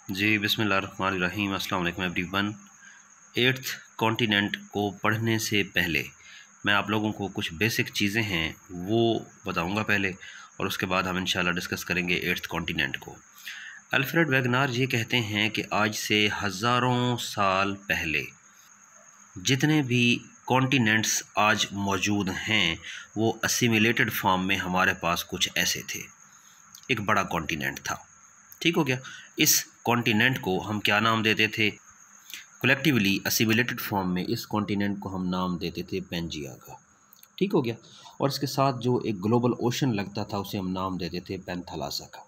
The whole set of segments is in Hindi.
जी बिस्मिल्लाहिर्रहमानिर्रहीम अस्सलाम वालेकुम एवरीवन। एट्थ कॉन्टिनेंट को पढ़ने से पहले मैं आप लोगों को कुछ बेसिक चीज़ें हैं वो बताऊंगा पहले, और उसके बाद हम इंशाल्लाह डिस्कस करेंगे एट्थ कॉन्टिनेंट को। अल्फ्रेड वेगनार ये कहते हैं कि आज से हज़ारों साल पहले जितने भी कॉन्टिनेंट्स आज मौजूद हैं वो असिमिलेटेड फॉर्म में हमारे पास कुछ ऐसे थे। एक बड़ा कॉन्टिनेंट था, ठीक हो गया। इस कॉन्टिनेंट को हम क्या नाम देते थे? कलेक्टिवली असिमिलेटेड फॉर्म में इस कॉन्टिनेंट को हम नाम देते थे पेंजिया का, ठीक हो गया। और इसके साथ जो एक ग्लोबल ओशन लगता था उसे हम नाम देते थे पेंथालासा का,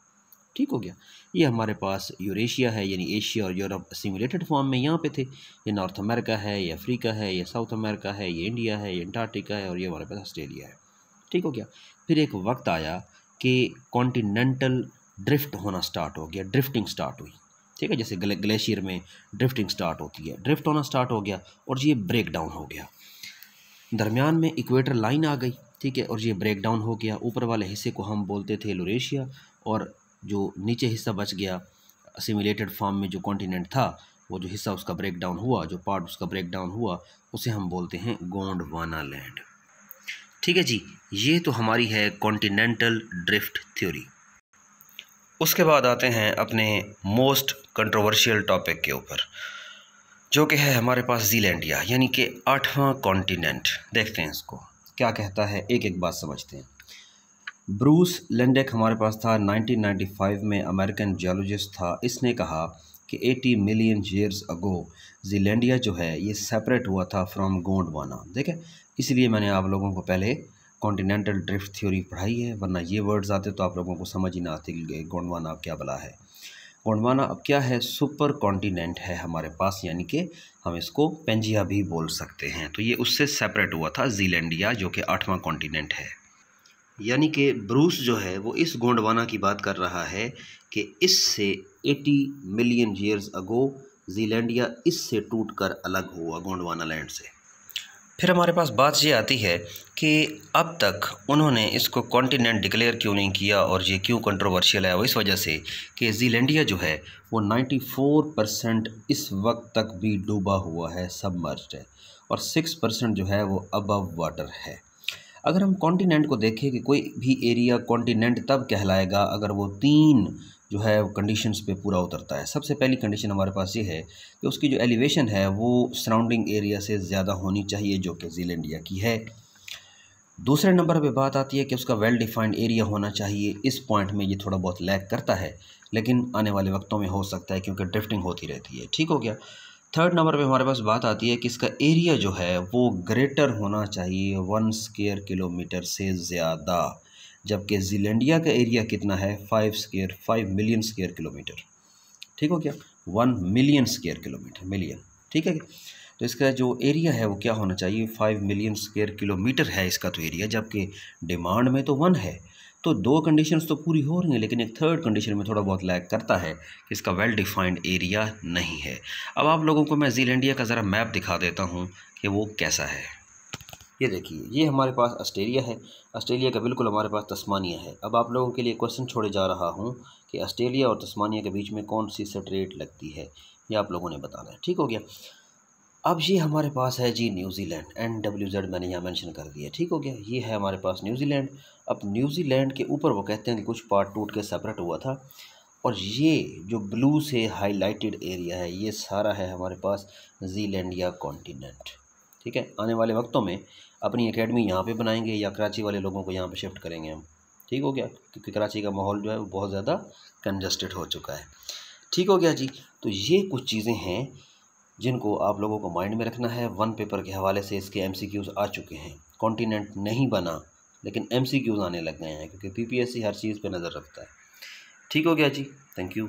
ठीक हो गया। ये हमारे पास यूरेशिया है, यानी एशिया और यूरोप असिमिलेटेड फॉर्म में यहाँ पे थे। ये नॉर्थ अमेरिका है, ये अफ्रीका है, ये साउथ अमेरिका है, ये इंडिया है, ये अंटार्कटिका है, और ये हमारे पास ऑस्ट्रेलिया है, ठीक हो गया। फिर एक वक्त आया कि कॉन्टिनेंटल ड्रिफ्ट होना स्टार्ट हो गया, ड्रिफ्टिंग स्टार्ट हुई, ठीक है। जैसे ग्लेशियर में ड्रिफ्टिंग स्टार्ट होती है, ड्रिफ्ट होना स्टार्ट हो गया और ये ब्रेक डाउन हो गया। दरमियान में इक्वेटर लाइन आ गई, ठीक है, और ये ब्रेक डाउन हो गया। ऊपर वाले हिस्से को हम बोलते थे यूरेशिया, और जो नीचे हिस्सा बच गया असिमिलेटेड फॉर्म में जो कॉन्टिनेंट था, वो जो हिस्सा उसका ब्रेक डाउन हुआ, जो पार्ट उसका ब्रेक डाउन हुआ, उसे हम बोलते हैं गोंडवाना लैंड, ठीक है जी। ये तो हमारी है कॉन्टिनेंटल ड्रिफ्ट थ्योरी। उसके बाद आते हैं अपने मोस्ट कंट्रोवर्शियल टॉपिक के ऊपर, जो कि है हमारे पास ज़ीलैंडिया, यानी कि 8वां कॉन्टिनेंट। देखते हैं इसको क्या कहता है, एक एक बात समझते हैं। ब्रूस लेंडेक हमारे पास था, 1995 में अमेरिकन जियोलॉजिस्ट था। इसने कहा कि 80 मिलियन ईयर्स अगो ज़ीलैंडिया जो है ये सेपरेट हुआ था फ्रॉम गोंडवाना। देखें, इसलिए मैंने आप लोगों को पहले कॉन्टिनेंटल ड्रिफ्ट थ्योरी पढ़ाई है, वरना ये वर्ड्स आते तो आप लोगों को समझ ही ना आती कि गोंडवाना अब क्या बला है। गोंडवाना अब क्या है? सुपर कॉन्टिनेंट है हमारे पास, यानी कि हम इसको पेंजिया भी बोल सकते हैं। तो ये उससे सेपरेट हुआ था ज़ीलैंडिया, जो कि 8वां कॉन्टिनेंट है। यानी कि ब्रूस जो है वो इस गोंडवाना की बात कर रहा है कि इससे 80 मिलियन ईयर्स अगो ज़ीलैंडिया इससे टूटकर अलग हुआ, गोंडवाना लैंड से। फिर हमारे पास बात ये आती है कि अब तक उन्होंने इसको कॉन्टिनेंट डिक्लेयर क्यों नहीं किया, और ये क्यों कंट्रोवर्शियल है। वो इस वजह से कि ज़ीलैंडिया जो है वो 94% इस वक्त तक भी डूबा हुआ है, सबमर्ज्ड है, और 6% जो है वो अबव वाटर है। अगर हम कॉन्टिनेंट को देखें कि कोई भी एरिया कॉन्टिनेंट तब कहलाएगा अगर वो 3 जो है कंडीशंस पे पूरा उतरता है। सबसे पहली कंडीशन हमारे पास ये है कि उसकी जो एलिवेशन है वो सराउंडिंग एरिया से ज़्यादा होनी चाहिए, जो कि ज़ीलैंडिया की है। दूसरे नंबर पे बात आती है कि उसका वेल डिफाइंड एरिया होना चाहिए। इस पॉइंट में ये थोड़ा बहुत लैग करता है, लेकिन आने वाले वक्तों में हो सकता है क्योंकि ड्रिफ्टिंग होती रहती है, ठीक हो गया। थर्ड नंबर पे हमारे पास बात आती है कि इसका एरिया जो है वो ग्रेटर होना चाहिए 1 स्क्वायर किलोमीटर से ज़्यादा, जबकि ज़ीलैंडिया का एरिया कितना है? 5 मिलियन स्क्वायर किलोमीटर, ठीक हो गया। 1 मिलियन स्क्वायर किलोमीटर, मिलियन, ठीक है। तो इसका जो एरिया है वो क्या होना चाहिए? 5 मिलियन स्क्वायर किलोमीटर है इसका तो एरिया, जबकि डिमांड में तो 1 है। तो 2 कंडीशंस तो पूरी हो रही हैं, लेकिन एक थर्ड कंडीशन में थोड़ा बहुत लैग करता है कि इसका वेल डिफाइंड एरिया नहीं है। अब आप लोगों को मैं ज़ीलैंडिया का ज़रा मैप दिखा देता हूँ कि वो कैसा है। ये देखिए, ये हमारे पास ऑस्ट्रेलिया है, ऑस्ट्रेलिया का बिल्कुल हमारे पास तस्मानिया है। अब आप लोगों के लिए क्वेश्चन छोड़े जा रहा हूँ कि ऑस्ट्रेलिया और तस्मानिया के बीच में कौन सी स्ट्रेट लगती है, ये आप लोगों ने बताना है, ठीक हो गया। अब ये हमारे पास है जी न्यूजीलैंड, NWZ मैंने यहाँ मेंशन कर दिया, ठीक हो गया। ये है हमारे पास न्यूजीलैंड। अब न्यूजीलैंड के ऊपर वो कहते हैं कि कुछ पार्ट टूट के सेपरेट हुआ था, और ये जो ब्लू से हाईलाइटेड एरिया है ये सारा है हमारे पास ज़ीलैंडिया कॉन्टिनेंट, ठीक है। आने वाले वक्तों में अपनी एकेडमी यहाँ पे बनाएंगे या कराची वाले लोगों को यहाँ पे शिफ्ट करेंगे हम, ठीक हो गया, क्योंकि कराची का माहौल जो है वो बहुत ज़्यादा कंजस्टेड हो चुका है, ठीक हो गया जी। तो ये कुछ चीज़ें हैं जिनको आप लोगों को माइंड में रखना है। 1 पेपर के हवाले से इसके MCQs आ चुके हैं। कॉन्टिनेंट नहीं बना, लेकिन MCQs आने लग गए हैं, क्योंकि PPSC हर चीज़ पे नज़र रखता है, ठीक हो गया जी। Thank you.